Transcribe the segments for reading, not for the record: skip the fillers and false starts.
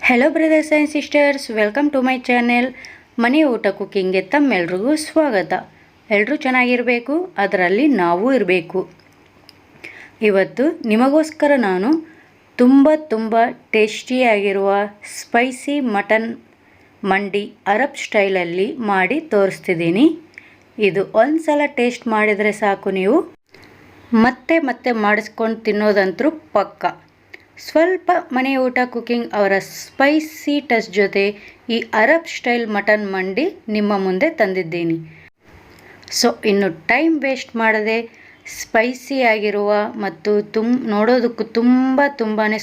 Hello brothers and sisters, welcome to my channel ಮನೆ ಊಟ ಕುಕ್ಕಿಂಗ್ಗೆ ತಮ್ಮೆಲ್ರಿಗೂ ಸ್ವಾಗತ. ಎಲ್ಲರೂ ಚೆನ್ನಾಗಿರಬೇಕು, ಅದರಲ್ಲಿ ನಾವು ಇರಬೇಕು. ಇವತ್ತು ನಿಮಗೋಸ್ಕರ ನಾನು ತುಂಬ ಟೇಸ್ಟಿಯಾಗಿರುವ ಸ್ಪೈಸಿ ಮಟನ್ ಮಂಡಿ ಅರಬ್ ಸ್ಟೈಲಲ್ಲಿ ಮಾಡಿ ತೋರಿಸ್ತಿದ್ದೀನಿ. ಇದು ಒಂದು ಸಲ ಟೇಸ್ಟ್ ಮಾಡಿದರೆ ಸಾಕು, ನೀವು ಮತ್ತೆ ಮಾಡಿಸ್ಕೊಂಡು ತಿನ್ನೋದಂತರೂ ಪಕ್ಕ. ಸ್ವಲ್ಪ ಮನೆ ಊಟ ಕುಕಿಂಗ್ ಅವರ ಸ್ಪೈಸಿ ಟಚ್ ಜೊತೆ ಈ ಅರಬ್ ಸ್ಟೈಲ್ ಮಟನ್ ಮಂಡಿ ನಿಮ್ಮ ಮುಂದೆ ತಂದಿದ್ದೀನಿ. ಸೊ ಇನ್ನು ಟೈಮ್ ವೇಸ್ಟ್ ಮಾಡದೆ ಸ್ಪೈಸಿ ಆಗಿರುವ ಮತ್ತು ನೋಡೋದಕ್ಕೂ ತುಂಬಾ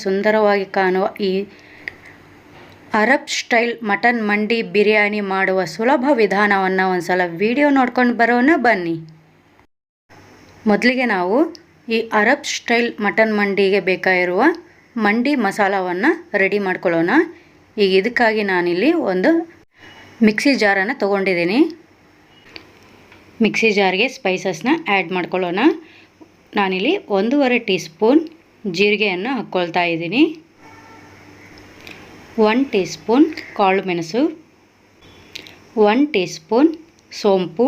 ಸುಂದರವಾಗಿ ಕಾಣುವ ಈ ಅರಬ್ ಸ್ಟೈಲ್ ಮಟನ್ ಮಂಡಿ ಬಿರಿಯಾನಿ ಮಾಡುವ ಸುಲಭ ವಿಧಾನವನ್ನು ಒಂದು ಸಲ ವಿಡಿಯೋ ನೋಡ್ಕೊಂಡು ಬರೋಣ ಬನ್ನಿ. ಮೊದಲಿಗೆ ನಾವು ಈ ಅರಬ್ ಸ್ಟೈಲ್ ಮಟನ್ ಮಂಡಿಗೆ ಬೇಕಾಗಿರುವ ಮಂಡಿ ಮಸಾಲವನ್ನು ರೆಡಿ ಮಾಡ್ಕೊಳ್ಳೋಣ. ಈಗ ಇದಕ್ಕಾಗಿ ನಾನಿಲ್ಲಿ ಒಂದು ಮಿಕ್ಸಿ ಜಾರನ್ನು ತೊಗೊಂಡಿದ್ದೀನಿ. ಮಿಕ್ಸಿ ಜಾರ್ಗೆ ಸ್ಪೈಸಸ್ನ ಆ್ಯಡ್ ಮಾಡ್ಕೊಳ್ಳೋಣ. ನಾನಿಲ್ಲಿ 1.5 ಟೀ ಸ್ಪೂನ್ ಜೀರಿಗೆಯನ್ನು ಹಾಕ್ಕೊಳ್ತಾ ಇದ್ದೀನಿ. 1 ಟೀ ಸ್ಪೂನ್ ಕಾಳು ಮೆಣಸು, 1 ಟೀ ಸ್ಪೂನ್ ಸೋಂಪು.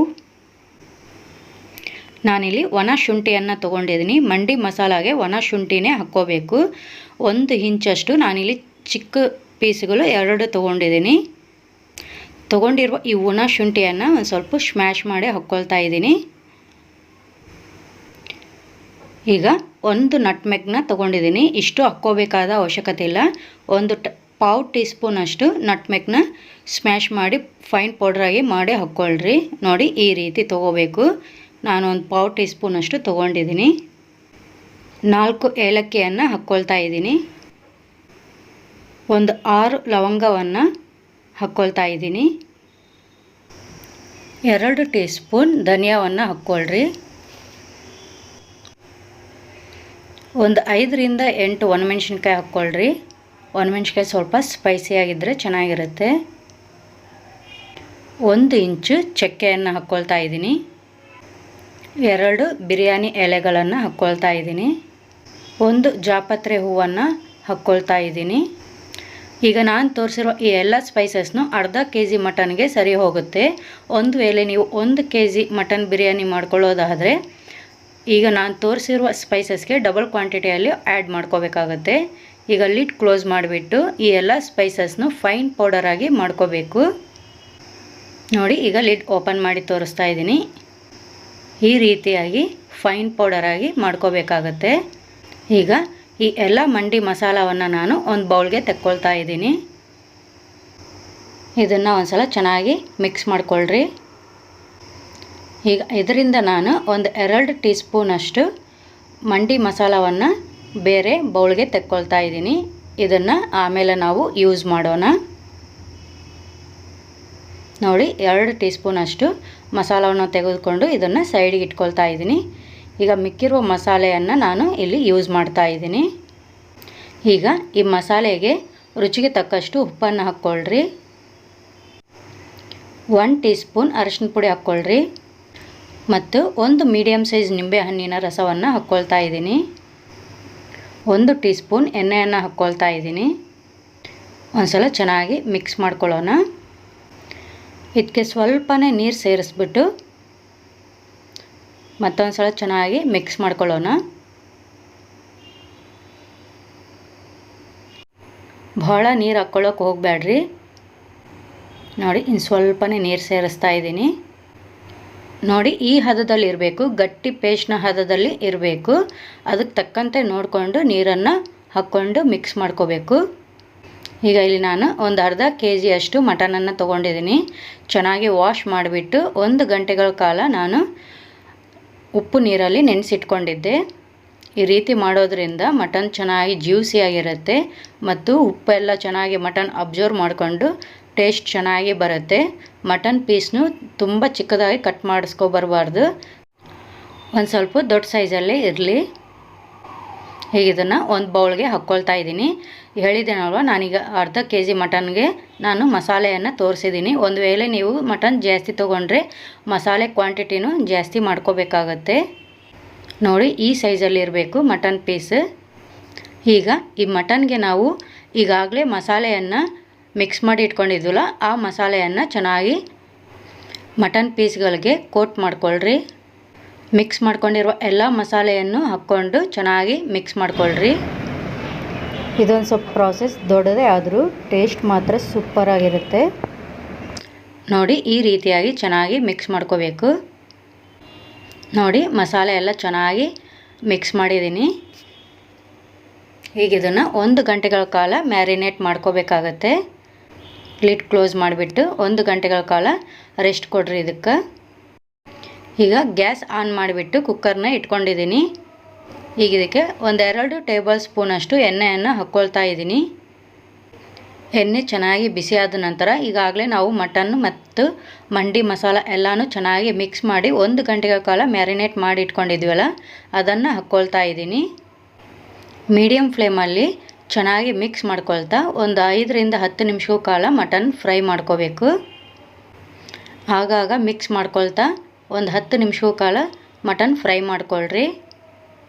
ನಾನಿಲ್ಲಿ ಒಣ ಶುಂಠಿಯನ್ನು ತೊಗೊಂಡಿದ್ದೀನಿ. ಮಂಡಿ ಮಸಾಲಾಗೆ ಒಣ ಶುಂಠಿನೇ ಹಾಕ್ಕೋಬೇಕು. 1 ಇಂಚಷ್ಟು ನಾನಿಲ್ಲಿ ಚಿಕ್ಕ ಪೀಸ್ಗಳು 2 ತೊಗೊಂಡಿದ್ದೀನಿ. ತೊಗೊಂಡಿರುವ ಈ ಒಣ ಶುಂಠಿಯನ್ನು ಒಂದು ಸ್ವಲ್ಪ ಸ್ಮ್ಯಾಶ್ ಮಾಡಿ ಹಾಕ್ಕೊಳ್ತಾ ಇದ್ದೀನಿ. ಈಗ 1 ನಟ್ಮೆಗ್ನ ತೊಗೊಂಡಿದ್ದೀನಿ. ಇಷ್ಟು ಹಾಕ್ಕೋಬೇಕಾದ ಅವಶ್ಯಕತೆ ಇಲ್ಲ. 1 ಟೀ ಸ್ಪೂನಷ್ಟು ನಟ್ಮೆಗ್ನ ಸ್ಮ್ಯಾಶ್ ಮಾಡಿ ಫೈನ್ ಪೌಡ್ರಾಗಿ ಮಾಡಿ ಹಾಕ್ಕೊಳ್ರಿ. ನೋಡಿ, ಈ ರೀತಿ ತೊಗೋಬೇಕು. ನಾನು 1 ಟೀ ಸ್ಪೂನಷ್ಟು ತೊಗೊಂಡಿದ್ದೀನಿ. 4 ಏಲಕ್ಕಿಯನ್ನು ಹಾಕ್ಕೊಳ್ತಾ ಇದ್ದೀನಿ. 6 ಲವಂಗವನ್ನು ಹಾಕ್ಕೊಳ್ತಾ ಇದ್ದೀನಿ. 2 ಟೀ ಸ್ಪೂನ್ ಧನಿಯಾವನ್ನು ಹಾಕ್ಕೊಳ್ರಿ. 5 ರಿಂದ 8 ಒಣಮೆಣ್ಸಿನ್ಕಾಯಿ ಹಾಕ್ಕೊಳ್ರಿ. ಒಣಮೆಣ್ಸಿನ್ಕಾಯಿ ಸ್ವಲ್ಪ ಸ್ಪೈಸಿಯಾಗಿದ್ದರೆ ಚೆನ್ನಾಗಿರುತ್ತೆ. 1 ಇಂಚು ಚಕ್ಕೆಯನ್ನು ಹಾಕ್ಕೊಳ್ತಾ ಇದ್ದೀನಿ. 2 ಬಿರಿಯಾನಿ ಎಲೆಗಳನ್ನು ಹಾಕ್ಕೊಳ್ತಾ ಇದ್ದೀನಿ. 1 ಜಾಪತ್ರೆ ಹೂವನ್ನು ಹಾಕ್ಕೊಳ್ತಾ ಇದ್ದೀನಿ. ಈಗ ನಾನು ತೋರಿಸಿರುವ ಈ ಎಲ್ಲ ಸ್ಪೈಸಸ್ನು ಅರ್ಧ ಕೆ ಜಿ ಮಟನ್ಗೆ ಸರಿ ಹೋಗುತ್ತೆ. ಒಂದು ವೇಳೆ ನೀವು 1 ಕೆ ಜಿ ಮಟನ್ ಬಿರಿಯಾನಿ ಮಾಡ್ಕೊಳ್ಳೋದಾದರೆ ಈಗ ನಾನು ತೋರಿಸಿರುವ ಸ್ಪೈಸಸ್ಗೆ ಡಬಲ್ ಕ್ವಾಂಟಿಟಿಯಲ್ಲಿ ಆ್ಯಡ್ ಮಾಡ್ಕೋಬೇಕಾಗತ್ತೆ. ಈಗ ಲಿಡ್ ಕ್ಲೋಸ್ ಮಾಡಿಬಿಟ್ಟು ಈ ಎಲ್ಲ ಸ್ಪೈಸಸ್ನು ಫೈನ್ ಪೌಡರಾಗಿ ಮಾಡ್ಕೋಬೇಕು. ನೋಡಿ, ಈಗ ಲಿಡ್ ಓಪನ್ ಮಾಡಿ ತೋರಿಸ್ತಾ ಇದ್ದೀನಿ. ಈ ರೀತಿಯಾಗಿ ಫೈನ್ ಪೌಡರಾಗಿ ಮಾಡ್ಕೋಬೇಕಾಗತ್ತೆ. ಈಗ ಈ ಎಲ್ಲ ಮಂಡಿ ಮಸಾಲವನ್ನು ನಾನು ಒಂದು ಬೌಲ್ಗೆ ತೆಕ್ಕೊಳ್ತಾ ಇದ್ದೀನಿ. ಇದನ್ನು ಒಂದು ಸಲ ಚೆನ್ನಾಗಿ ಮಿಕ್ಸ್ ಮಾಡಿಕೊಳ್ಳ್ರಿ. ಈಗ ಇದರಿಂದ ನಾನು 2 ಟೀ ಸ್ಪೂನಷ್ಟು ಮಂಡಿ ಮಸಾಲವನ್ನು ಬೇರೆ ಬೌಲ್ಗೆ ತೆಕ್ಕೊಳ್ತಾ ಇದ್ದೀನಿ. ಇದನ್ನು ಆಮೇಲೆ ನಾವು ಯೂಸ್ ಮಾಡೋಣ. ನೋಡಿ, 2 ಟೀ ಸ್ಪೂನಷ್ಟು ಮಸಾಲವನ್ನು ತೆಗೆದುಕೊಂಡು ಇದನ್ನು ಸೈಡಿಗೆ ಇಟ್ಕೊಳ್ತಾ ಇದ್ದೀನಿ. ಈಗ ಮಿಕ್ಕಿರುವ ಮಸಾಲೆಯನ್ನು ನಾನು ಇಲ್ಲಿ ಯೂಸ್ ಮಾಡ್ತಾ ಇದ್ದೀನಿ. ಈಗ ಈ ಮಸಾಲೆಗೆ ರುಚಿಗೆ ತಕ್ಕಷ್ಟು ಉಪ್ಪನ್ನು ಹಾಕ್ಕೊಳ್ರಿ. 1 ಟೀ ಸ್ಪೂನ್ ಅರಿಶಿನ ಪುಡಿ ಹಾಕ್ಕೊಳ್ರಿ ಮತ್ತು 1 ಮೀಡಿಯಮ್ ಸೈಜ್ ನಿಂಬೆ ಹಣ್ಣಿನ ರಸವನ್ನು ಹಾಕ್ಕೊಳ್ತಾ ಇದ್ದೀನಿ. 1 ಟೀ ಸ್ಪೂನ್ ಎಣ್ಣೆಯನ್ನು ಹಾಕ್ಕೊಳ್ತಾ ಇದ್ದೀನಿ. ಒಂದು ಸಲ ಚೆನ್ನಾಗಿ ಮಿಕ್ಸ್ ಮಾಡ್ಕೊಳ್ಳೋಣ. ಇದಕ್ಕೆ ಸ್ವಲ್ಪನೇ ನೀರು ಸೇರಿಸ್ಬಿಟ್ಟು ಮತ್ತೊಂದು ಸಲ ಚೆನ್ನಾಗಿ ಮಿಕ್ಸ್ ಮಾಡ್ಕೊಳ್ಳೋಣ. ಭಾಳ ನೀರು ಹಾಕ್ಕೊಳ್ಳೋಕೆ ಹೋಗಬೇಡ್ರಿ. ನೋಡಿ, ಇನ್ನು ಸ್ವಲ್ಪನೇ ನೀರು ಸೇರಿಸ್ತಾ ಇದ್ದೀನಿ. ನೋಡಿ, ಈ ಹದದಲ್ಲಿ ಇರಬೇಕು, ಗಟ್ಟಿ ಪೇಸ್ಟ್ನ ಹದದಲ್ಲಿ ಇರಬೇಕು. ಅದಕ್ಕೆ ತಕ್ಕಂತೆ ನೋಡಿಕೊಂಡು ನೀರನ್ನು ಹಾಕ್ಕೊಂಡು ಮಿಕ್ಸ್ ಮಾಡ್ಕೋಬೇಕು. ಈಗ ಇಲ್ಲಿ ನಾನು ಅರ್ಧ ಕೆ ಜಿಯಷ್ಟು ಮಟನನ್ನು ತೊಗೊಂಡಿದ್ದೀನಿ. ಚೆನ್ನಾಗಿ ವಾಶ್ ಮಾಡಿಬಿಟ್ಟು 1 ಗಂಟೆಗಳ ಕಾಲ ನಾನು ಉಪ್ಪು ನೀರಲ್ಲಿ ನೆನೆಸಿಟ್ಕೊಂಡಿದ್ದೆ. ಈ ರೀತಿ ಮಾಡೋದ್ರಿಂದ ಮಟನ್ ಚೆನ್ನಾಗಿ ಜ್ಯೂಸಿಯಾಗಿರುತ್ತೆ ಮತ್ತು ಉಪ್ಪೆಲ್ಲ ಚೆನ್ನಾಗಿ ಮಟನ್ ಅಬ್ಸರ್ವ್ ಮಾಡಿಕೊಂಡು ಟೇಸ್ಟ್ ಚೆನ್ನಾಗಿ ಬರುತ್ತೆ. ಮಟನ್ ಪೀಸ್ನು ತುಂಬ ಚಿಕ್ಕದಾಗಿ ಕಟ್ ಮಾಡಿಸ್ಕೊಬರ್ಬಾರ್ದು, ಒಂದು ಸ್ವಲ್ಪ ದೊಡ್ಡ ಸೈಜಲ್ಲೇ ಇರಲಿ. ಹೀಗೆ ಇದನ್ನು ಒಂದು ಬೌಲ್ಗೆ ಹಾಕ್ಕೊಳ್ತಾ ಇದ್ದೀನಿ. ಹೇಳಿದ್ದೇನಲ್ವ, ನಾನೀಗ ಅರ್ಧ ಕೆ ಜಿ ಮಟನ್ಗೆ ನಾನು ಮಸಾಲೆಯನ್ನು ತೋರಿಸಿದ್ದೀನಿ. ಒಂದು ವೇಳೆ ನೀವು ಮಟನ್ ಜಾಸ್ತಿ ತೊಗೊಂಡ್ರೆ ಮಸಾಲೆ ಕ್ವಾಂಟಿಟಿನೂ ಜಾಸ್ತಿ ಮಾಡ್ಕೋಬೇಕಾಗತ್ತೆ. ನೋಡಿ, ಈ ಸೈಜಲ್ಲಿ ಇರಬೇಕು ಮಟನ್ ಪೀಸ್. ಈಗ ಈ ಮಟನ್ಗೆ ನಾವು ಈಗಾಗಲೇ ಮಸಾಲೆಯನ್ನು ಮಿಕ್ಸ್ ಮಾಡಿ ಇಟ್ಕೊಂಡಿದ್ವಲ್ಲ ಆ ಮಸಾಲೆಯನ್ನು ಚೆನ್ನಾಗಿ ಮಟನ್ ಪೀಸ್ಗಳಿಗೆ ಕೋಟ್ ಮಾಡ್ಕೊಳ್ರಿ. ಮಿಕ್ಸ್ ಮಾಡ್ಕೊಂಡಿರುವ ಎಲ್ಲ ಮಸಾಲೆಯನ್ನು ಹಾಕ್ಕೊಂಡು ಚೆನ್ನಾಗಿ ಮಿಕ್ಸ್ ಮಾಡ್ಕೊಳ್ರಿ. ಇದೊಂದು ಸ್ವಲ್ಪ ಪ್ರಾಸೆಸ್ ದೊಡ್ಡದೇ ಆದರೂ ಟೇಸ್ಟ್ ಮಾತ್ರ ಸೂಪರಾಗಿರುತ್ತೆ. ನೋಡಿ ಈ ರೀತಿಯಾಗಿ ಚೆನ್ನಾಗಿ ಮಿಕ್ಸ್ ಮಾಡ್ಕೋಬೇಕು. ನೋಡಿ ಮಸಾಲೆ ಎಲ್ಲ ಚೆನ್ನಾಗಿ ಮಿಕ್ಸ್ ಮಾಡಿದ್ದೀನಿ. ಈಗ ಇದನ್ನು 1 ಗಂಟೆಗಳ ಕಾಲ ಮ್ಯಾರಿನೇಟ್ ಮಾಡ್ಕೋಬೇಕಾಗತ್ತೆ. ಲಿಡ್ ಕ್ಲೋಸ್ ಮಾಡಿಬಿಟ್ಟು 1 ಗಂಟೆಗಳ ಕಾಲ ರೆಸ್ಟ್ ಕೊಡ್ರಿ ಇದಕ್ಕೆ. ಈಗ ಗ್ಯಾಸ್ ಆನ್ ಮಾಡಿಬಿಟ್ಟು ಕುಕ್ಕರ್ನ ಇಟ್ಕೊಂಡಿದ್ದೀನಿ. ಈಗ ಇದಕ್ಕೆ 1-2 ಟೇಬಲ್ ಸ್ಪೂನಷ್ಟು ಎಣ್ಣೆಯನ್ನು ಹಾಕ್ಕೊಳ್ತಾ ಇದ್ದೀನಿ. ಎಣ್ಣೆ ಚೆನ್ನಾಗಿ ಬಿಸಿಯಾದ ನಂತರ ಈಗಾಗಲೇ ನಾವು ಮಟನ್ ಮತ್ತು ಮಂಡಿ ಮಸಾಲ ಎಲ್ಲನೂ ಚೆನ್ನಾಗಿ ಮಿಕ್ಸ್ ಮಾಡಿ 1 ಗಂಟೆಗಳ ಕಾಲ ಮ್ಯಾರಿನೇಟ್ ಮಾಡಿ ಇಟ್ಕೊಂಡಿದ್ವಲ್ಲ ಅದನ್ನು ಹಾಕ್ಕೊಳ್ತಾ ಇದ್ದೀನಿ. ಮೀಡಿಯಮ್ ಫ್ಲೇಮಲ್ಲಿ ಚೆನ್ನಾಗಿ ಮಿಕ್ಸ್ ಮಾಡ್ಕೊಳ್ತಾ ಒಂದು 5ರಿಂದ 10 ನಿಮಿಷಗಳ ಕಾಲ ಮಟನ್ ಫ್ರೈ ಮಾಡ್ಕೋಬೇಕು. ಆಗಾಗ ಮಿಕ್ಸ್ ಮಾಡ್ಕೊಳ್ತಾ ಒಂದು 10 ನಿಮಿಷಗಳ ಕಾಲ ಮಟನ್ ಫ್ರೈ ಮಾಡ್ಕೊಳ್ರಿ.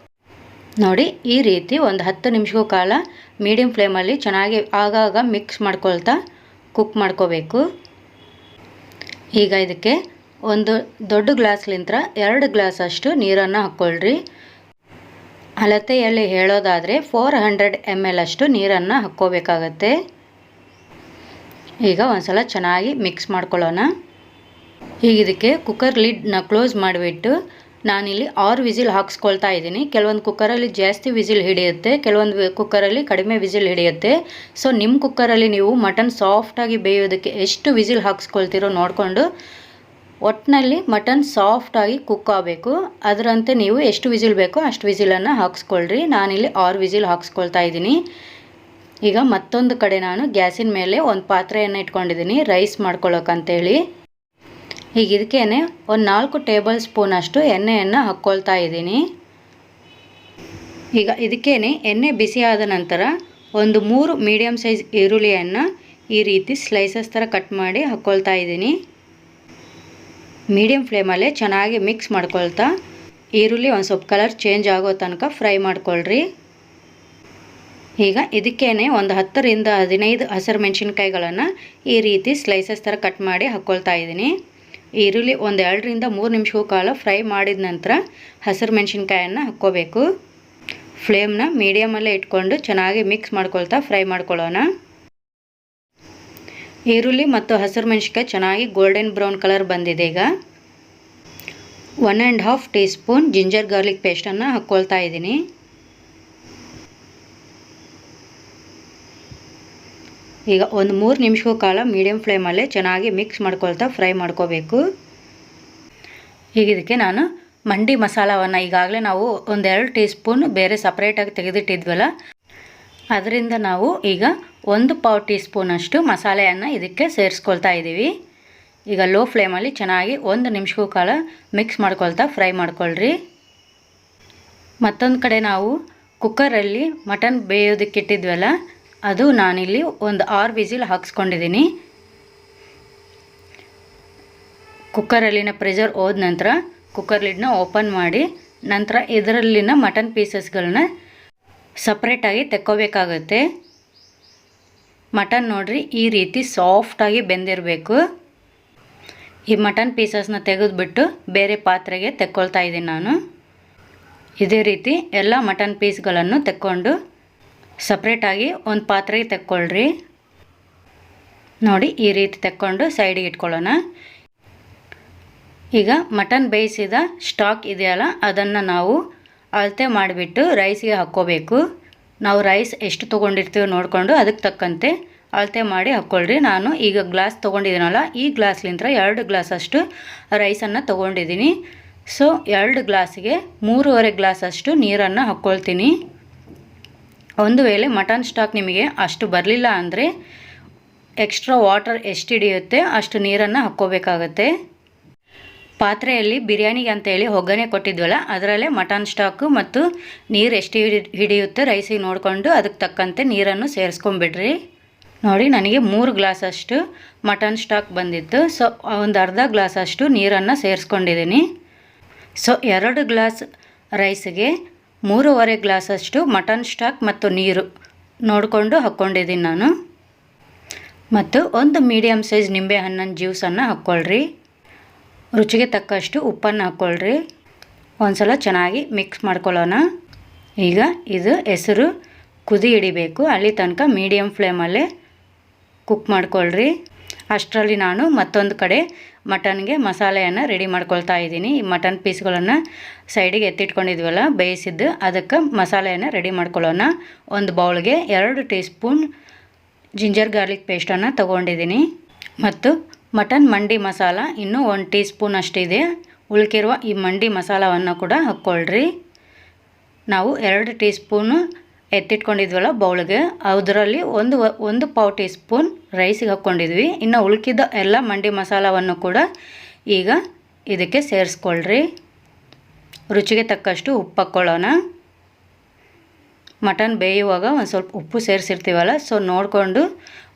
ನೋಡಿ ಈ ರೀತಿ ಒಂದು 10 ನಿಮಿಷಗಳ ಕಾಲ ಮೀಡಿಯಮ್ ಫ್ಲೇಮಲ್ಲಿ ಚೆನ್ನಾಗಿ ಆಗಾಗ ಮಿಕ್ಸ್ ಮಾಡ್ಕೊಳ್ತಾ ಕುಕ್ ಮಾಡ್ಕೋಬೇಕು. ಈಗ ಇದಕ್ಕೆ ಒಂದು ದೊಡ್ಡ ಗ್ಲಾಸ್ಲಿಂದ 2 ಗ್ಲಾಸಷ್ಟು ನೀರನ್ನು ಹಾಕ್ಕೊಳ್ರಿ. ಅಳತೆಯಲ್ಲಿ ಹೇಳೋದಾದರೆ 400 ml ಅಷ್ಟು ನೀರನ್ನು ಹಾಕ್ಕೋಬೇಕಾಗತ್ತೆ. ಈಗ ಒಂದ್ಸಲ ಚೆನ್ನಾಗಿ ಮಿಕ್ಸ್ ಮಾಡ್ಕೊಳ್ಳೋಣ. ಈಗ ಇದಕ್ಕೆ ಕುಕ್ಕರ್ ಲಿಡ್ನ ಕ್ಲೋಸ್ ಮಾಡಿಬಿಟ್ಟು ನಾನಿಲ್ಲಿ 6 ವಿಸಿಲ್ ಹಾಕ್ಸ್ಕೊಳ್ತಾ ಇದ್ದೀನಿ. ಕೆಲವೊಂದು ಕುಕ್ಕರಲ್ಲಿ ಜಾಸ್ತಿ ವಿಸಿಲ್ ಹಿಡಿಯುತ್ತೆ, ಕೆಲವೊಂದು ಕುಕ್ಕರಲ್ಲಿ ಕಡಿಮೆ ವಿಸಿಲ್ ಹಿಡಿಯುತ್ತೆ. ಸೊ ನಿಮ್ಮ ಕುಕ್ಕರಲ್ಲಿ ನೀವು ಮಟನ್ ಸಾಫ್ಟಾಗಿ ಬೇಯೋದಕ್ಕೆ ಎಷ್ಟು ವಿಸಿಲ್ ಹಾಕ್ಸ್ಕೊಳ್ತೀರೋ ನೋಡಿಕೊಂಡು ಒಟ್ಟಿನಲ್ಲಿ ಮಟನ್ ಸಾಫ್ಟಾಗಿ ಕುಕ್ ಆಗಬೇಕು. ಅದರಂತೆ ನೀವು ಎಷ್ಟು ವಿಸಿಲ್ ಬೇಕೋ ಅಷ್ಟು ವಿಸಿಲನ್ನು ಹಾಕ್ಸ್ಕೊಳ್ರಿ. ನಾನಿಲ್ಲಿ 6 ವಿಸಿಲ್ ಹಾಕ್ಸ್ಕೊಳ್ತಾ ಇದ್ದೀನಿ. ಈಗ ಮತ್ತೊಂದು ಕಡೆ ನಾನು ಗ್ಯಾಸಿನ ಮೇಲೆ ಒಂದು ಪಾತ್ರೆಯನ್ನು ಇಟ್ಕೊಂಡಿದ್ದೀನಿ ರೈಸ್ ಮಾಡ್ಕೊಳ್ಳೋಕ್ಕಂತೇಳಿ. ಈಗ ಇದಕ್ಕೇನೆ ಒಂದು 4 ಟೇಬಲ್ ಸ್ಪೂನಷ್ಟು ಎಣ್ಣೆಯನ್ನು ಹಾಕ್ಕೊಳ್ತಾ ಇದ್ದೀನಿ. ಈಗ ಇದಕ್ಕೇನೆ ಎಣ್ಣೆ ಬಿಸಿಯಾದ ನಂತರ ಒಂದು 3 ಮೀಡಿಯಮ್ ಸೈಜ್ ಈರುಳ್ಳಿಯನ್ನು ಈ ರೀತಿ ಸ್ಲೈಸಸ್ ಥರ ಕಟ್ ಮಾಡಿ ಹಾಕ್ಕೊಳ್ತಾ ಇದ್ದೀನಿ. ಮೀಡಿಯಮ್ ಫ್ಲೇಮಲ್ಲೇ ಚೆನ್ನಾಗಿ ಮಿಕ್ಸ್ ಮಾಡ್ಕೊಳ್ತಾ ಈರುಳ್ಳಿ ಒಂದು ಸ್ವಲ್ಪ ಕಲರ್ ಚೇಂಜ್ ಆಗೋ ತನಕ ಫ್ರೈ ಮಾಡ್ಕೊಳ್ರಿ. ಈಗ ಇದಕ್ಕೇನೆ ಒಂದು 10ರಿಂದ 15 ಹಸಿರು ಮೆಣಸಿನ್ಕಾಯಿಗಳನ್ನು ಈ ರೀತಿ ಸ್ಲೈಸಸ್ ಥರ ಕಟ್ ಮಾಡಿ ಹಾಕ್ಕೊಳ್ತಾ ಇದ್ದೀನಿ. ಈರುಳ್ಳಿ ಒಂದು 2ರಿಂದ 3 ನಿಮಿಷಗಳ ಕಾಲ ಫ್ರೈ ಮಾಡಿದ ನಂತರ ಹಸಿರು ಮೆಣಸಿನ್ಕಾಯನ್ನು ಹಾಕ್ಕೋಬೇಕು. ಫ್ಲೇಮ್ನ ಮೀಡಿಯಮಲ್ಲೇ ಇಟ್ಕೊಂಡು ಚೆನ್ನಾಗಿ ಮಿಕ್ಸ್ ಮಾಡ್ಕೊಳ್ತಾ ಫ್ರೈ ಮಾಡ್ಕೊಳ್ಳೋಣ. ಈರುಳ್ಳಿ ಮತ್ತು ಹಸಿರು ಮೆಣಸಿನ್ಕಾಯಿ ಚೆನ್ನಾಗಿ ಗೋಲ್ಡನ್ ಬ್ರೌನ್ ಕಲರ್ ಬಂದಿದೆ. ಈಗ 1½ ಟೀ ಸ್ಪೂನ್ ಜಿಂಜರ್ ಗಾರ್ಲಿಕ್ ಪೇಸ್ಟನ್ನು ಹಾಕ್ಕೊಳ್ತಾ ಇದ್ದೀನಿ. ಈಗ ಒಂದು 3 ನಿಮಿಷಗಳ ಕಾಲ ಮೀಡಿಯಮ್ ಫ್ಲೇಮಲ್ಲೇ ಚೆನ್ನಾಗಿ ಮಿಕ್ಸ್ ಮಾಡ್ಕೊಳ್ತಾ ಫ್ರೈ ಮಾಡ್ಕೋಬೇಕು. ಈಗ ಇದಕ್ಕೆ ನಾನು ಮಂಡಿ ಮಸಾಲವನ್ನು ಈಗಾಗಲೇ ನಾವು 1-2 ಟೀ ಸ್ಪೂನ್ ಬೇರೆ ಸಪ್ರೇಟಾಗಿ ತೆಗೆದಿಟ್ಟಿದ್ವಲ್ಲ ಅದರಿಂದ ನಾವು ಈಗ 1/4 ಟೀ ಸ್ಪೂನಷ್ಟು ಮಸಾಲೆಯನ್ನು ಇದಕ್ಕೆ ಸೇರಿಸ್ಕೊಳ್ತಾ ಇದ್ದೀವಿ. ಈಗ ಲೋ ಫ್ಲೇಮಲ್ಲಿ ಚೆನ್ನಾಗಿ 1 ನಿಮಿಷಗಳ ಕಾಲ ಮಿಕ್ಸ್ ಮಾಡ್ಕೊಳ್ತಾ ಫ್ರೈ ಮಾಡ್ಕೊಳ್ರಿ. ಮತ್ತೊಂದು ಕಡೆ ನಾವು ಕುಕ್ಕರಲ್ಲಿ ಮಟನ್ ಬೇಯೋದಕ್ಕಿಟ್ಟಿದ್ವಲ್ಲ ಅದು ನಾನಿಲ್ಲಿ ಒಂದು 6 ವಿಸಿಲ್ ಹಾಕ್ಸ್ಕೊಂಡಿದ್ದೀನಿ. ಕುಕ್ಕರಲ್ಲಿನ ಪ್ರೆಷರ್ ಹೋದ ನಂತರ ಕುಕ್ಕರ್ ಲಿಡ್ನ ಓಪನ್ ಮಾಡಿ ನಂತರ ಇದರಲ್ಲಿನ ಮಟನ್ ಪೀಸಸ್ಗಳನ್ನ ಸಪ್ರೇಟಾಗಿ ತೆಕ್ಕೋಬೇಕಾಗುತ್ತೆ. ಮಟನ್ ನೋಡ್ರಿ ಈ ರೀತಿ ಸಾಫ್ಟಾಗಿ ಬೆಂದಿರಬೇಕು. ಈ ಮಟನ್ ಪೀಸಸ್ನ ತೆಗೆದುಬಿಟ್ಟು ಬೇರೆ ಪಾತ್ರೆಗೆ ತೆಕ್ಕೊಳ್ತಾ ಇದ್ದೀನಿ ನಾನು. ಇದೇ ರೀತಿ ಎಲ್ಲ ಮಟನ್ ಪೀಸ್ಗಳನ್ನು ತೆಕ್ಕೊಂಡು ಸಪ್ರೇಟಾಗಿ ಒಂದು ಪಾತ್ರೆಗೆ ತೆಕ್ಕೊಳ್ರಿ. ನೋಡಿ ಈ ರೀತಿ ತೆಕ್ಕೊಂಡು ಸೈಡಿಗೆ ಇಟ್ಕೊಳ್ಳೋಣ. ಈಗ ಮಟನ್ ಬೇಯಿಸಿದ ಸ್ಟಾಕ್ ಇದೆಯಲ್ಲ ಅದನ್ನು ನಾವು ಅಳತೆ ಮಾಡಿಬಿಟ್ಟು ರೈಸಿಗೆ ಹಾಕ್ಕೋಬೇಕು. ನಾವು ರೈಸ್ ಎಷ್ಟು ತೊಗೊಂಡಿರ್ತೀವೋ ನೋಡಿಕೊಂಡು ಅದಕ್ಕೆ ತಕ್ಕಂತೆ ಅಳತೆ ಮಾಡಿ ಹಾಕ್ಕೊಳ್ರಿ. ನಾನು ಈಗ ಗ್ಲಾಸ್ ತೊಗೊಂಡಿದ್ದೀನಲ್ಲ ಈ ಗ್ಲಾಸ್ಲಿಂದ 2 ಗ್ಲಾಸಷ್ಟು ರೈಸನ್ನು ತೊಗೊಂಡಿದ್ದೀನಿ. ಸೊ 2 ಗ್ಲಾಸಿಗೆ 3.5 ಗ್ಲಾಸಷ್ಟು ನೀರನ್ನು ಹಾಕ್ಕೊಳ್ತೀನಿ. ಒಂದು ವೇಳೆ ಮಟನ್ ಸ್ಟಾಕ್ ನಿಮಗೆ ಅಷ್ಟು ಬರಲಿಲ್ಲ ಅಂದರೆ ಎಕ್ಸ್ಟ್ರಾ ವಾಟರ್ ಎಷ್ಟು ಹಿಡಿಯುತ್ತೆ ಅಷ್ಟು ನೀರನ್ನು ಹಾಕ್ಕೋಬೇಕಾಗತ್ತೆ. ಪಾತ್ರೆಯಲ್ಲಿ ಬಿರಿಯಾನಿಗೆ ಅಂತೇಳಿ ಒಗ್ಗರಣೆ ಕೊಟ್ಟಿದ್ವಲ್ಲ ಅದರಲ್ಲೇ ಮಟನ್ ಸ್ಟಾಕು ಮತ್ತು ನೀರು ಎಷ್ಟು ಹಿಡಿಯುತ್ತೆ ರೈಸಿಗೆ ನೋಡಿಕೊಂಡು ಅದಕ್ಕೆ ತಕ್ಕಂತೆ ನೀರನ್ನು ಸೇರಿಸ್ಕೊಂಬಿಡ್ರಿ. ನೋಡಿ ನನಗೆ 3 ಗ್ಲಾಸಷ್ಟು ಮಟನ್ ಸ್ಟಾಕ್ ಬಂದಿತ್ತು. ಸೊ ಒಂದು ಅರ್ಧ ಗ್ಲಾಸಷ್ಟು ನೀರನ್ನು ಸೇರಿಸ್ಕೊಂಡಿದ್ದೀನಿ. ಸೊ 2 ಗ್ಲಾಸ್ ರೈಸಿಗೆ 3.5 ಗ್ಲಾಸಷ್ಟು ಮಟನ್ ಸ್ಟಾಕ್ ಮತ್ತು ನೀರು ನೋಡಿಕೊಂಡು ಹಾಕ್ಕೊಂಡಿದ್ದೀನಿ ನಾನು. ಮತ್ತು ಒಂದು ಮೀಡಿಯಮ್ ಸೈಜ್ ನಿಂಬೆ ಹಣ್ಣಿನ ಜ್ಯೂಸನ್ನು ಹಾಕ್ಕೊಳ್ರಿ. ರುಚಿಗೆ ತಕ್ಕಷ್ಟು ಉಪ್ಪನ್ನು ಹಾಕ್ಕೊಳ್ರಿ. ಒಂದು ಸಲ ಚೆನ್ನಾಗಿ ಮಿಕ್ಸ್ ಮಾಡ್ಕೊಳ್ಳೋಣ. ಈಗ ಇದು ಹೆಸರು ಕುದಿ ಹಿಡಿಬೇಕು, ಅಲ್ಲಿ ತನಕ ಮೀಡಿಯಮ್ ಫ್ಲೇಮಲ್ಲೇ ಕುಕ್ ಮಾಡ್ಕೊಳ್ರಿ. ಅಷ್ಟರಲ್ಲಿ ನಾನು ಮತ್ತೊಂದು ಕಡೆ ಮಟನ್ಗೆ ಮಸಾಲೆಯನ್ನು ರೆಡಿ ಮಾಡ್ಕೊಳ್ತಾ ಇದ್ದೀನಿ. ಈ ಮಟನ್ ಪೀಸ್ಗಳನ್ನು ಸೈಡಿಗೆ ಎತ್ತಿಟ್ಕೊಂಡಿದ್ವಲ್ಲ ಬೇಯಿಸಿದ್ದು, ಅದಕ್ಕೆ ಮಸಾಲೆಯನ್ನು ರೆಡಿ ಮಾಡ್ಕೊಳ್ಳೋಣ. ಒಂದು ಬೌಲ್ಗೆ 2 ಟೀ ಸ್ಪೂನ್ ಜಿಂಜರ್ ಗಾರ್ಲಿಕ್ ಪೇಸ್ಟನ್ನು ತೊಗೊಂಡಿದ್ದೀನಿ. ಮತ್ತು ಮಟನ್ ಮಂಡಿ ಮಸಾಲ ಇನ್ನೂ 1 ಟೀ ಸ್ಪೂನ್ ಅಷ್ಟಿದೆ. ಉಳ್ಕಿರುವ ಈ ಮಂಡಿ ಮಸಾಲವನ್ನು ಕೂಡ ಹಾಕ್ಕೊಳ್ರಿ. ನಾವು 2 ಟೀ ಸ್ಪೂನು ಎತ್ತಿಟ್ಕೊಂಡಿದ್ವಲ್ಲ ಬೌಲ್ಗೆ, ಅದರಲ್ಲಿ ಒಂದು ಪಾವು ಟೀ ಸ್ಪೂನ್ ರೈಸಿಗೆ ಹಾಕ್ಕೊಂಡಿದ್ವಿ. ಇನ್ನು ಉಳ್ಕಿದ ಎಲ್ಲ ಮಂಡಿ ಮಸಾಲವನ್ನು ಕೂಡ ಈಗ ಇದಕ್ಕೆ ಸೇರಿಸ್ಕೊಳ್ರಿ. ರುಚಿಗೆ ತಕ್ಕಷ್ಟು ಉಪ್ಪು ಹಾಕ್ಕೊಳ್ಳೋಣ. ಮಟನ್ ಬೇಯುವಾಗ ಒಂದು ಸ್ವಲ್ಪ ಉಪ್ಪು ಸೇರಿಸಿರ್ತೀವಲ್ಲ, ಸೊ ನೋಡಿಕೊಂಡು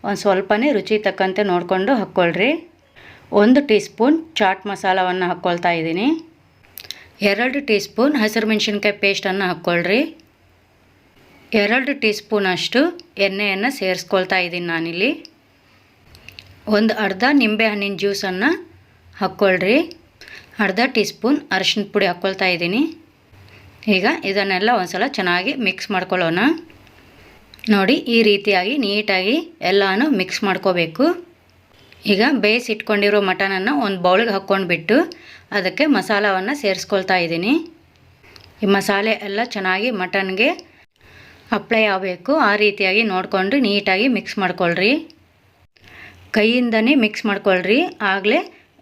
ಒಂದು ಸ್ವಲ್ಪನೇ ರುಚಿ ತಕ್ಕಂತೆ ನೋಡಿಕೊಂಡು ಹಾಕ್ಕೊಳ್ರಿ. 1 ಟೀ ಸ್ಪೂನ್ ಚಾಟ್ ಮಸಾಲವನ್ನು ಹಾಕ್ಕೊಳ್ತಾ ಇದ್ದೀನಿ. 2 ಟೀ ಸ್ಪೂನ್ ಹಸಿರು ಮೆಣಸಿನ್ಕಾಯಿ ಪೇಸ್ಟನ್ನು ಹಾಕ್ಕೊಳ್ರಿ. 2 ಟೀ ಸ್ಪೂನ್ ಅಷ್ಟು ಎಣ್ಣೆಯನ್ನು ಸೇರಿಸ್ಕೊಳ್ತಾ ಇದ್ದೀನಿ ನಾನಿಲ್ಲಿ. ಒಂದು ಅರ್ಧ ನಿಂಬೆ ಹಣ್ಣಿನ ಜ್ಯೂಸನ್ನು ಹಾಕ್ಕೊಳ್ರಿ. ಅರ್ಧ ಟೀ ಸ್ಪೂನ್ ಅರಿಶಿನ ಪುಡಿ ಹಾಕ್ಕೊಳ್ತಾ ಇದ್ದೀನಿ. ಈಗ ಇದನ್ನೆಲ್ಲ ಒಂದು ಸಲ ಚೆನ್ನಾಗಿ ಮಿಕ್ಸ್ ಮಾಡ್ಕೊಳ್ಳೋಣ. ನೋಡಿ, ಈ ರೀತಿಯಾಗಿ ನೀಟಾಗಿ ಎಲ್ಲನೂ ಮಿಕ್ಸ್ ಮಾಡ್ಕೋಬೇಕು. ಈಗ ಬೇಯಿಸಿಟ್ಕೊಂಡಿರೋ ಮಟನನ್ನು ಒಂದು ಬೌಲಿಗೆ ಹಾಕ್ಕೊಂಡ್ಬಿಟ್ಟು ಅದಕ್ಕೆ ಮಸಾಲವನ್ನು ಸೇರಿಸ್ಕೊಳ್ತಾ ಇದ್ದೀನಿ. ಈ ಮಸಾಲೆ ಎಲ್ಲ ಚೆನ್ನಾಗಿ ಮಟನ್ಗೆ ಅಪ್ಲೈ ಆಗಬೇಕು. ಆ ರೀತಿಯಾಗಿ ನೋಡಿಕೊಂಡು ನೀಟಾಗಿ ಮಿಕ್ಸ್ ಮಾಡ್ಕೊಳ್ರಿ. ಕೈಯಿಂದನೇ ಮಿಕ್ಸ್ ಮಾಡ್ಕೊಳ್ರಿ, ಆಗಲೇ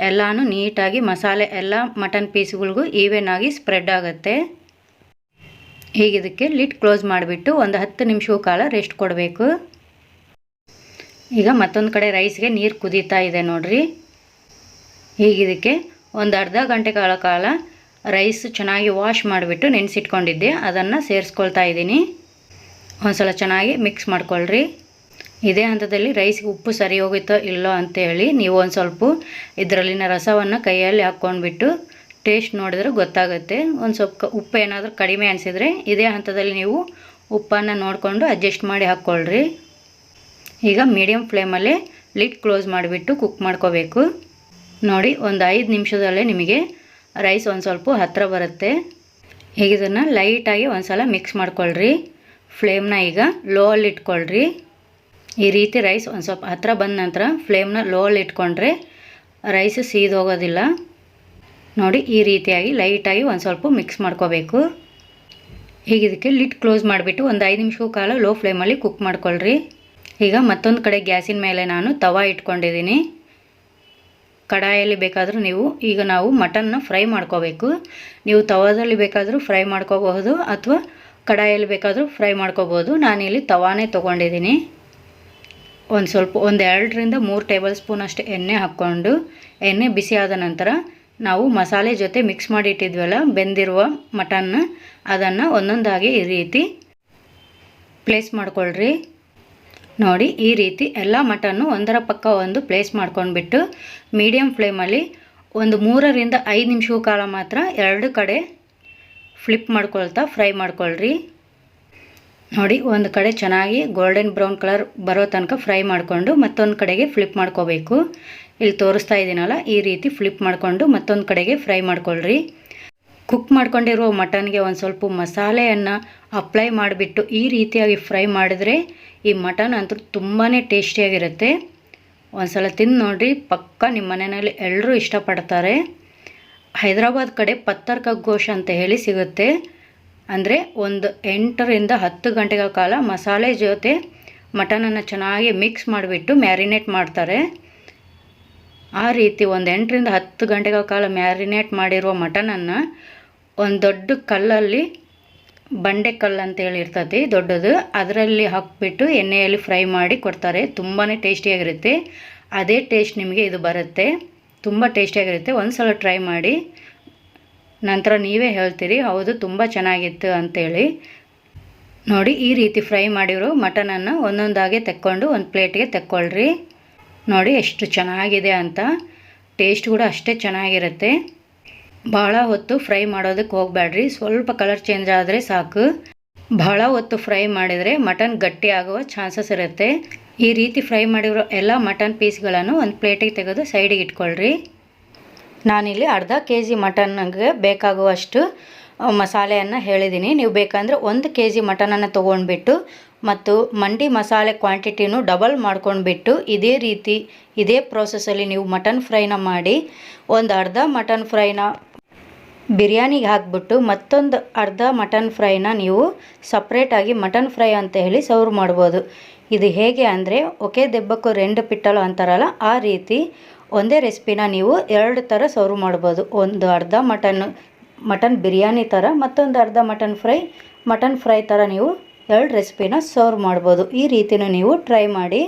ಎಲ್ಲನೂ ನೀಟಾಗಿ ಮಸಾಲೆ ಎಲ್ಲ ಮಟನ್ ಪೀಸ್ಗಳಿಗೂ ಈವನ್ ಆಗಿ ಸ್ಪ್ರೆಡ್ ಆಗುತ್ತೆ. ಈಗ ಇದಕ್ಕೆ ಲಿಡ್ ಕ್ಲೋಸ್ ಮಾಡಿಬಿಟ್ಟು ಒಂದು 10 ನಿಮಿಷಗಳ ಕಾಲ ರೆಸ್ಟ್ ಕೊಡಬೇಕು. ಈಗ ಮತ್ತೊಂದು ಕಡೆ ರೈಸ್ಗೆ ನೀರು ಕುದೀತಾ ಇದೆ ನೋಡ್ರಿ. ಈಗ ಇದಕ್ಕೆ ಒಂದು ಅರ್ಧ ಗಂಟೆಗಳ ಕಾಲ ರೈಸ್ ಚೆನ್ನಾಗಿ ವಾಶ್ ಮಾಡಿಬಿಟ್ಟು ನೆನೆಸಿಟ್ಕೊಂಡಿದ್ದೆ, ಅದನ್ನು ಸೇರಿಸ್ಕೊಳ್ತಾ ಇದ್ದೀನಿ. ಒಂದು ಸಲ ಚೆನ್ನಾಗಿ ಮಿಕ್ಸ್ ಮಾಡ್ಕೊಳ್ರಿ. ಇದೇ ಹಂತದಲ್ಲಿ ರೈಸ್ಗೆ ಉಪ್ಪು ಸರಿ ಹೋಗುತ್ತೋ ಇಲ್ಲೋ ಅಂತೇಳಿ ನೀವು ಒಂದು ಸ್ವಲ್ಪ ಇದರಲ್ಲಿನ ರಸವನ್ನು ಕೈಯಲ್ಲಿ ಹಾಕ್ಕೊಂಡ್ಬಿಟ್ಟು ಟೇಸ್ಟ್ ನೋಡಿದ್ರೆ ಗೊತ್ತಾಗುತ್ತೆ. ಒಂದು ಸ್ವಲ್ಪ ಉಪ್ಪು ಏನಾದರೂ ಕಡಿಮೆ ಅನಿಸಿದರೆ ಇದೇ ಹಂತದಲ್ಲಿ ನೀವು ಉಪ್ಪನ್ನು ನೋಡಿಕೊಂಡು ಅಡ್ಜಸ್ಟ್ ಮಾಡಿ ಹಾಕ್ಕೊಳ್ರಿ. ಈಗ ಮೀಡಿಯಮ್ ಫ್ಲೇಮಲ್ಲೇ ಲಿಡ್ ಕ್ಲೋಸ್ ಮಾಡಿಬಿಟ್ಟು ಕುಕ್ ಮಾಡ್ಕೋಬೇಕು. ನೋಡಿ, ಒಂದು 5 ನಿಮಿಷದಲ್ಲೇ ನಿಮಗೆ ರೈಸ್ ಒಂದು ಸ್ವಲ್ಪ ಹತ್ತಿರ ಬರುತ್ತೆ. ಈಗ ಇದನ್ನು ಲೈಟಾಗಿ ಒಂದು ಸಲ ಮಿಕ್ಸ್ ಮಾಡ್ಕೊಳ್ರಿ. ಫ್ಲೇಮ್ನ ಈಗ ಲೋ ಅಲ್ಲಿ ಇಟ್ಕೊಳ್ರಿ. ಈ ರೀತಿ ರೈಸ್ ಒಂದು ಸ್ವಲ್ಪ ಹತ್ತಿರ ಬಂದ ನಂತರ ಫ್ಲೇಮ್ನ ಲೋ ಅಲ್ಲಿ ಇಟ್ಕೊಂಡ್ರೆ ರೈಸ್ ಸೀದೋಗೋದಿಲ್ಲ. ನೋಡಿ, ಈ ರೀತಿಯಾಗಿ ಲೈಟಾಗಿ ಒಂದು ಸ್ವಲ್ಪ ಮಿಕ್ಸ್ ಮಾಡ್ಕೋಬೇಕು. ಈಗ ಇದಕ್ಕೆ ಲಿಡ್ ಕ್ಲೋಸ್ ಮಾಡಿಬಿಟ್ಟು ಒಂದು 5 ನಿಮಿಷಗಳ ಕಾಲ ಲೋ ಫ್ಲೇಮಲ್ಲಿ ಕುಕ್ ಮಾಡ್ಕೊಳ್ರಿ. ಈಗ ಮತ್ತೊಂದು ಕಡೆ ಗ್ಯಾಸಿನ ಮೇಲೆ ನಾನು ತವಾ ಇಟ್ಕೊಂಡಿದ್ದೀನಿ. ಕಡಾಯಲ್ಲಿ ಬೇಕಾದರೂ ಈಗ ನಾವು ಮಟನ್ನ ಫ್ರೈ ಮಾಡ್ಕೋಬೇಕು. ನೀವು ತವಾದಲ್ಲಿ ಬೇಕಾದರೂ ಫ್ರೈ ಮಾಡ್ಕೋಬಹುದು ಅಥವಾ ಕಡಾಯಲ್ಲಿ ಬೇಕಾದರೂ ಫ್ರೈ ಮಾಡ್ಕೋಬೋದು. ನಾನಿಲ್ಲಿ ತವಾನೇ ತೊಗೊಂಡಿದ್ದೀನಿ. ಒಂದು 2 3 ಟೇಬಲ್ ಸ್ಪೂನ್ ಅಷ್ಟು ಎಣ್ಣೆ ಹಾಕ್ಕೊಂಡು ಎಣ್ಣೆ ಬಿಸಿ ಆದ ನಂತರ ನಾವು ಮಸಾಲೆ ಜೊತೆ ಮಿಕ್ಸ್ ಮಾಡಿ ಇಟ್ಟಿದ್ವಲ್ಲ ಬೆಂದಿರುವ ಮಟನ್ನ, ಅದನ್ನು ಒಂದೊಂದಾಗಿ ಈ ರೀತಿ ಪ್ಲೇಸ್ ಮಾಡ್ಕೊಳ್ರಿ. ನೋಡಿ, ಈ ರೀತಿ ಎಲ್ಲ ಮಟನ್ನು ಒಂದರ ಪಕ್ಕ ಒಂದು ಪ್ಲೇಸ್ ಮಾಡ್ಕೊಂಡ್ಬಿಟ್ಟು ಮೀಡಿಯಮ್ ಫ್ಲೇಮಲ್ಲಿ ಒಂದು 3 ರಿಂದ 5 ನಿಮಿಷಗಳ ಕಾಲ ಮಾತ್ರ 2 ಕಡೆ ಫ್ಲಿಪ್ ಮಾಡ್ಕೊಳ್ತಾ ಫ್ರೈ ಮಾಡ್ಕೊಳ್ರಿ. ನೋಡಿ, ಒಂದು ಕಡೆ ಚೆನ್ನಾಗಿ ಗೋಲ್ಡನ್ ಬ್ರೌನ್ ಕಲರ್ ಬರೋ ತನಕ ಫ್ರೈ ಮಾಡಿಕೊಂಡು ಮತ್ತೊಂದು ಕಡೆಗೆ ಫ್ಲಿಪ್ ಮಾಡ್ಕೋಬೇಕು. ಇಲ್ಲಿ ತೋರಿಸ್ತಾ ಇದ್ದೀನಲ್ಲ, ಈ ರೀತಿ ಫ್ಲಿಪ್ ಮಾಡಿಕೊಂಡು ಮತ್ತೊಂದು ಕಡೆಗೆ ಫ್ರೈ ಮಾಡ್ಕೊಳ್ರಿ. ಕುಕ್ ಮಾಡ್ಕೊಂಡಿರೋ ಮಟನ್ಗೆ ಒಂದು ಸ್ವಲ್ಪ ಮಸಾಲೆಯನ್ನು ಅಪ್ಲೈ ಮಾಡಿಬಿಟ್ಟು ಈ ರೀತಿಯಾಗಿ ಫ್ರೈ ಮಾಡಿದ್ರೆ ಈ ಮಟನ್ ಅಂತೂ ತುಂಬಾ ಟೇಸ್ಟಿಯಾಗಿರುತ್ತೆ. ಒಂದು ಸಲ ತಿಂದು ನೋಡಿರಿ, ಪಕ್ಕ ನಿಮ್ಮ ಮನೆಯಲ್ಲಿ ಎಲ್ಲರೂ ಇಷ್ಟಪಡ್ತಾರೆ. ಹೈದರಾಬಾದ್ ಕಡೆ ಪತ್ತರ್ ಕಾ ಗೋಶ್ ಅಂತ ಹೇಳಿ ಸಿಗುತ್ತೆ. ಅಂದರೆ ಒಂದು 8 ರಿಂದ 10 ಗಂಟೆಗಳ ಕಾಲ ಮಸಾಲೆ ಜೊತೆ ಮಟನನ್ನು ಚೆನ್ನಾಗಿ ಮಿಕ್ಸ್ ಮಾಡಿಬಿಟ್ಟು ಮ್ಯಾರಿನೇಟ್ ಮಾಡ್ತಾರೆ. ಆ ರೀತಿ ಒಂದು 8 ರಿಂದ 10 ಗಂಟೆಗಳ ಕಾಲ ಮ್ಯಾರಿನೇಟ್ ಮಾಡಿರುವ ಮಟನನ್ನು ಒಂದು ದೊಡ್ಡ ಕಲ್ಲಲ್ಲಿ, ಬಂಡೆ ಕಲ್ಲು ಅಂತೇಳಿ ಇರ್ತದೆ ದೊಡ್ಡದು, ಅದರಲ್ಲಿ ಹಾಕಿಬಿಟ್ಟು ಎಣ್ಣೆಯಲ್ಲಿ ಫ್ರೈ ಮಾಡಿ ಕೊಡ್ತಾರೆ. ತುಂಬಾ ಟೇಸ್ಟಿಯಾಗಿರುತ್ತೆ. ಅದೇ ಟೇಸ್ಟ್ ನಿಮಗೆ ಇದು ಬರುತ್ತೆ. ತುಂಬ ಟೇಸ್ಟಿಯಾಗಿರುತ್ತೆ. ಒಂದು ಸಲ ಟ್ರೈ ಮಾಡಿ, ನಂತರ ನೀವೇ ಹೇಳ್ತೀರಿ ಹೌದು ತುಂಬ ಚೆನ್ನಾಗಿತ್ತು ಅಂತೇಳಿ. ನೋಡಿ, ಈ ರೀತಿ ಫ್ರೈ ಮಾಡಿರೋ ಮಟನನ್ನು ಒಂದೊಂದಾಗೆ ತೆಕ್ಕೊಂಡು ಒಂದು ಪ್ಲೇಟ್ಗೆ ತೆಕ್ಕೊಳ್ರಿ. ನೋಡಿ ಎಷ್ಟು ಚೆನ್ನಾಗಿದೆ ಅಂತ. ಟೇಸ್ಟ್ ಕೂಡ ಅಷ್ಟೇ ಚೆನ್ನಾಗಿರುತ್ತೆ. ಭಾಳ ಹೊತ್ತು ಫ್ರೈ ಮಾಡೋದಕ್ಕೆ ಹೋಗಬೇಡ್ರಿ. ಸ್ವಲ್ಪ ಕಲರ್ ಚೇಂಜ್ ಆದರೆ ಸಾಕು. ಬಹಳ ಹೊತ್ತು ಫ್ರೈ ಮಾಡಿದರೆ ಮಟನ್ ಗಟ್ಟಿ ಆಗುವ ಚಾನ್ಸಸ್ ಇರುತ್ತೆ. ಈ ರೀತಿ ಫ್ರೈ ಮಾಡಿರೋ ಎಲ್ಲ ಮಟನ್ ಪೀಸ್ಗಳನ್ನು ಒಂದು ಪ್ಲೇಟಿಗೆ ತೆಗೆದು ಸೈಡಿಗೆ ಇಟ್ಕೊಳ್ರಿ. ನಾನಿಲ್ಲಿ ಅರ್ಧ KG ಮಟನ್ಗೆ ಬೇಕಾಗುವಷ್ಟು ಮಸಾಲೆಯನ್ನು ಹೇಳಿದ್ದೀನಿ. ನೀವು ಬೇಕಂದರೆ 1 KG ಮಟನನ್ನು ತೊಗೊಂಡ್ಬಿಟ್ಟು ಮತ್ತು ಮಂಡಿ ಮಸಾಲೆ ಕ್ವಾಂಟಿಟಿನೂ ಡಬಲ್ ಮಾಡ್ಕೊಂಡ್ಬಿಟ್ಟು ಇದೇ ಪ್ರೋಸೆಸ್ಸಲ್ಲಿ ನೀವು ಮಟನ್ ಫ್ರೈನ ಮಾಡಿ ಒಂದು ಅರ್ಧ ಮಟನ್ ಫ್ರೈನ ಬಿರಿಯಾನಿಗೆ ಹಾಕ್ಬಿಟ್ಟು ಮತ್ತೊಂದು ಅರ್ಧ ಮಟನ್ ಫ್ರೈನ ನೀವು ಸಪ್ರೇಟಾಗಿ ಮಟನ್ ಫ್ರೈ ಅಂತ ಹೇಳಿ ಸರ್ವ್ ಮಾಡ್ಬೋದು. ಇದು ಹೇಗೆ ಅಂದರೆ ಒಕೆ ದೆಬ್ಬಕ್ಕೂ 2 ಪಿಟ್ಟಲು ಅಂತಾರಲ್ಲ, ಆ ರೀತಿ ಒಂದೇ ರೆಸಿಪಿನ ನೀವು 2 ಥರ ಸರ್ವ್ ಮಾಡ್ಬೋದು. ಒಂದು ಅರ್ಧ ಮಟನ್ ಬಿರಿಯಾನಿ ಥರ, ಮತ್ತೊಂದು ಅರ್ಧ ಮಟನ್ ಫ್ರೈ ಥರ ನೀವು 2 ರೆಸಿಪಿನ ಸರ್ವ್ ಮಾಡ್ಬೋದು. ಈ ರೀತಿನೂ ನೀವು ಟ್ರೈ ಮಾಡಿ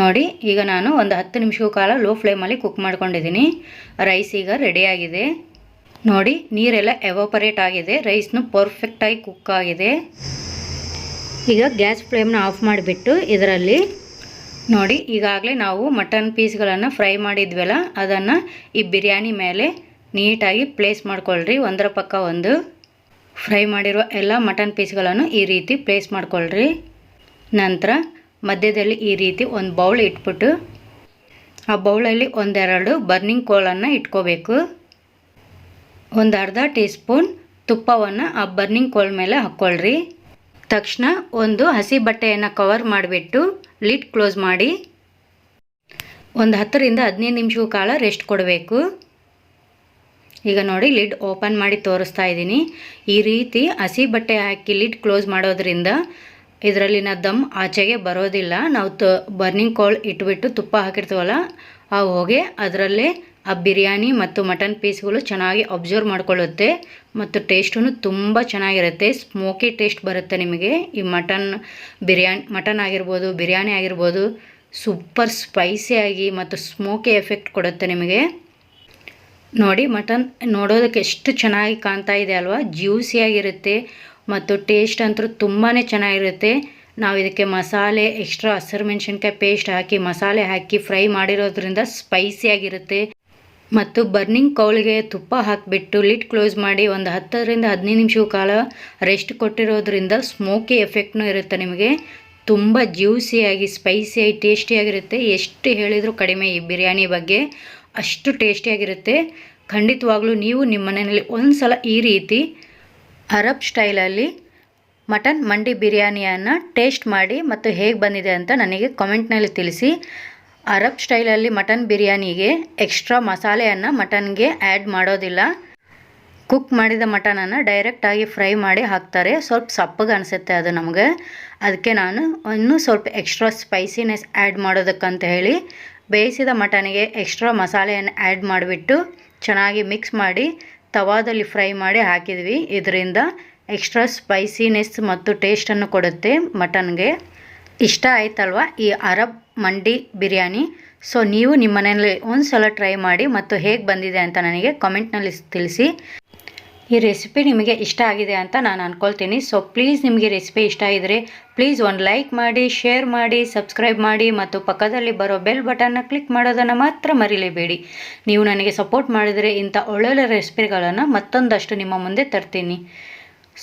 ನೋಡಿ. ಈಗ ನಾನು ಒಂದು 10 ನಿಮಿಷಗಳ ಕಾಲ ಲೋ ಫ್ಲೇಮಲ್ಲಿ ಕುಕ್ ಮಾಡ್ಕೊಂಡಿದ್ದೀನಿ. ರೈಸ್ ಈಗ ರೆಡಿಯಾಗಿದೆ ನೋಡಿ. ನೀರೆಲ್ಲ ಎವಾಪರೇಟ್ ಆಗಿದೆ, ರೈಸ್ನು ಪರ್ಫೆಕ್ಟಾಗಿ ಕುಕ್ ಆಗಿದೆ. ಈಗ ಗ್ಯಾಸ್ ಫ್ಲೇಮ್ನ ಆಫ್ ಮಾಡಿಬಿಟ್ಟು ಇದರಲ್ಲಿ ನೋಡಿ, ಈಗಾಗಲೇ ನಾವು ಮಟನ್ ಪೀಸ್ಗಳನ್ನು ಫ್ರೈ ಮಾಡಿದ್ವಲ್ಲ, ಅದನ್ನು ಈ ಬಿರಿಯಾನಿ ಮೇಲೆ ನೀಟಾಗಿ ಪ್ಲೇಸ್ ಮಾಡ್ಕೊಳ್ರಿ. ಒಂದರ ಪಕ್ಕ ಒಂದು ಫ್ರೈ ಮಾಡಿರೋ ಎಲ್ಲ ಮಟನ್ ಪೀಸ್ಗಳನ್ನು ಈ ರೀತಿ ಪ್ಲೇಸ್ ಮಾಡ್ಕೊಳ್ರಿ. ನಂತರ ಮಧ್ಯದಲ್ಲಿ ಈ ರೀತಿ ಒಂದು ಬೌಲ್ ಇಟ್ಬಿಟ್ಟು ಆ ಬೌಲಲ್ಲಿ 1-2 ಬರ್ನಿಂಗ್ ಕೋಲನ್ನು ಇಟ್ಕೋಬೇಕು. ಒಂದು ಅರ್ಧ ಟೀ ಸ್ಪೂನ್ ತುಪ್ಪವನ್ನು ಆ ಬರ್ನಿಂಗ್ ಕೋಲ್ ಮೇಲೆ ಹಾಕ್ಕೊಳ್ರಿ. ತಕ್ಷಣ ಒಂದು ಹಸಿ ಬಟ್ಟೆಯನ್ನು ಕವರ್ ಮಾಡಿಬಿಟ್ಟು ಲಿಡ್ ಕ್ಲೋಸ್ ಮಾಡಿ ಒಂದು 10-15 ನಿಮಿಷಗಳ ಕಾಲ ರೆಸ್ಟ್ ಕೊಡಬೇಕು. ಈಗ ನೋಡಿ, ಲಿಡ್ ಓಪನ್ ಮಾಡಿ ತೋರಿಸ್ತಾ ಇದ್ದೀನಿ. ಈ ರೀತಿ ಹಸಿ ಬಟ್ಟೆ ಹಾಕಿ ಲಿಡ್ ಕ್ಲೋಸ್ ಮಾಡೋದ್ರಿಂದ ಇದರಲ್ಲಿನ ದಮ್ ಆಚೆಗೆ ಬರೋದಿಲ್ಲ. ನಾವು ಬರ್ನಿಂಗ್ ಕೋಲ್ ಇಟ್ಬಿಟ್ಟು ತುಪ್ಪ ಹಾಕಿರ್ತೀವಲ್ಲ, ಆ ಹೊಗೆ ಅದರಲ್ಲೇ ಆ ಬಿರಿಯಾನಿ ಮತ್ತು ಮಟನ್ ಪೀಸ್ಗಳು ಚೆನ್ನಾಗಿ ಅಬ್ಸರ್ವ್ ಮಾಡ್ಕೊಳ್ಳುತ್ತೆ ಮತ್ತು ಟೇಸ್ಟೂ ತುಂಬ ಚೆನ್ನಾಗಿರುತ್ತೆ. ಸ್ಮೋಕಿ ಟೇಸ್ಟ್ ಬರುತ್ತೆ ನಿಮಗೆ. ಈ ಮಟನ್ ಆಗಿರ್ಬೋದು, ಬಿರಿಯಾನಿ ಆಗಿರ್ಬೋದು, ಸೂಪರ್ ಸ್ಪೈಸಿಯಾಗಿ ಮತ್ತು ಸ್ಮೋಕಿ ಎಫೆಕ್ಟ್ ಕೊಡುತ್ತೆ ನಿಮಗೆ. ನೋಡಿ, ಮಟನ್ ನೋಡೋದಕ್ಕೆ ಎಷ್ಟು ಚೆನ್ನಾಗಿ ಕಾಣ್ತಾ ಇದೆ ಅಲ್ವಾ, ಜ್ಯೂಸಿಯಾಗಿರುತ್ತೆ ಮತ್ತು ಟೇಸ್ಟ್ ಅಂತೂ ತುಂಬಾ ಚೆನ್ನಾಗಿರುತ್ತೆ. ನಾವು ಇದಕ್ಕೆ ಮಸಾಲೆ ಎಕ್ಸ್ಟ್ರಾ ಹಸಿರು ಮೆಣಸಿನ್ಕಾಯಿ ಪೇಸ್ಟ್ ಹಾಕಿ ಮಸಾಲೆ ಹಾಕಿ ಫ್ರೈ ಮಾಡಿರೋದ್ರಿಂದ ಸ್ಪೈಸಿಯಾಗಿರುತ್ತೆ. ಮತ್ತು ಬರ್ನಿಂಗ್ ಕೌಲಿಗೆ ತುಪ್ಪ ಹಾಕಿಬಿಟ್ಟು ಲಿಡ್ ಕ್ಲೋಸ್ ಮಾಡಿ ಒಂದು 10-15 ನಿಮಿಷಗಳ ಕಾಲ ರೆಸ್ಟ್ ಕೊಟ್ಟಿರೋದ್ರಿಂದ ಸ್ಮೋಕಿ ಎಫೆಕ್ಟ್ನೂ ಇರುತ್ತೆ ನಿಮಗೆ. ತುಂಬ ಜ್ಯೂಸಿಯಾಗಿ ಸ್ಪೈಸಿಯಾಗಿ ಟೇಸ್ಟಿಯಾಗಿರುತ್ತೆ. ಎಷ್ಟು ಹೇಳಿದರೂ ಕಡಿಮೆ ಈ ಬಿರಿಯಾನಿ ಬಗ್ಗೆ, ಅಷ್ಟು ಟೇಸ್ಟಿಯಾಗಿರುತ್ತೆ. ಖಂಡಿತವಾಗ್ಲೂ ನೀವು ನಿಮ್ಮ ಮನೆಯಲ್ಲಿ ಒಂದು ಸಲ ಈ ರೀತಿ ಅರಬ್ ಸ್ಟೈಲಲ್ಲಿ ಮಟನ್ ಮಂಡಿ ಬಿರಿಯಾನಿಯನ್ನು ಟೇಸ್ಟ್ ಮಾಡಿ ಮತ್ತು ಹೇಗೆ ಬಂದಿದೆ ಅಂತ ನನಗೆ ಕಾಮೆಂಟ್ನಲ್ಲಿ ತಿಳಿಸಿ. ಅರಬ್ ಸ್ಟೈಲಲ್ಲಿ ಮಟನ್ ಬಿರಿಯಾನಿಗೆ ಎಕ್ಸ್ಟ್ರಾ ಮಸಾಲೆಯನ್ನು ಮಟನ್ಗೆ ಆ್ಯಡ್ ಮಾಡೋದಿಲ್ಲ. ಕುಕ್ ಮಾಡಿದ ಮಟನನ್ನು ಡೈರೆಕ್ಟಾಗಿ ಫ್ರೈ ಮಾಡಿ ಹಾಕ್ತಾರೆ. ಸ್ವಲ್ಪ ಸಪ್ಪಗೆ ಅನಿಸುತ್ತೆ ಅದು ನಮಗೆ. ಅದಕ್ಕೆ ನಾನು ಇನ್ನೂ ಸ್ವಲ್ಪ ಎಕ್ಸ್ಟ್ರಾ ಸ್ಪೈಸಿನೆಸ್ ಆ್ಯಡ್ ಮಾಡೋದಕ್ಕಂತ ಹೇಳಿ ಬೇಯಿಸಿದ ಮಟನಿಗೆ ಎಕ್ಸ್ಟ್ರಾ ಮಸಾಲೆಯನ್ನು ಆ್ಯಡ್ ಮಾಡಿಬಿಟ್ಟು ಚೆನ್ನಾಗಿ ಮಿಕ್ಸ್ ಮಾಡಿ ತವಾದಲ್ಲಿ ಫ್ರೈ ಮಾಡಿ ಹಾಕಿದ್ವಿ. ಇದರಿಂದ ಎಕ್ಸ್ಟ್ರಾ ಸ್ಪೈಸಿನೆಸ್ ಮತ್ತು ಟೇಸ್ಟನ್ನು ಕೊಡುತ್ತೆ ಮಟನ್ಗೆ. ಇಷ್ಟ ಆಯ್ತಲ್ವ ಈ ಅರಬ್ ಮಂಡಿ ಬಿರಿಯಾನಿ? ಸೊ ನೀವು ನಿಮ್ಮ ಮನೆಯಲ್ಲಿ ಒಂದು ಸಲ ಟ್ರೈ ಮಾಡಿ ಮತ್ತು ಹೇಗೆ ಬಂದಿದೆ ಅಂತ ನನಗೆ ಕಾಮೆಂಟ್ನಲ್ಲಿ ತಿಳಿಸಿ. ಈ ರೆಸಿಪಿ ನಿಮಗೆ ಇಷ್ಟ ಆಗಿದೆ ಅಂತ ನಾನು ಅಂದ್ಕೊಳ್ತೀನಿ. ಸೊ ಪ್ಲೀಸ್ ನಿಮಗೆ ರೆಸಿಪಿ ಇಷ್ಟ ಆಗಿದರೆ ಪ್ಲೀಸ್ ಒಂದು ಲೈಕ್ ಮಾಡಿ, ಶೇರ್ ಮಾಡಿ, ಸಬ್ಸ್ಕ್ರೈಬ್ ಮಾಡಿ ಮತ್ತು ಪಕ್ಕದಲ್ಲಿ ಬರೋ ಬೆಲ್ ಬಟನ್ನ ಕ್ಲಿಕ್ ಮಾಡೋದನ್ನು ಮಾತ್ರ ಮರಿಲೇಬೇಡಿ. ನೀವು ನನಗೆ ಸಪೋರ್ಟ್ ಮಾಡಿದರೆ ಇಂಥ ಒಳ್ಳೊಳ್ಳೆ ರೆಸಿಪಿಗಳನ್ನು ಮತ್ತೊಂದಷ್ಟು ನಿಮ್ಮ ಮುಂದೆ ತರ್ತೀನಿ.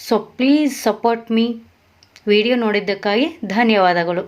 So please support me. Video ನೋಡಿದ್ದಕ್ಕಾಗಿ ಧನ್ಯವಾದಗಳು.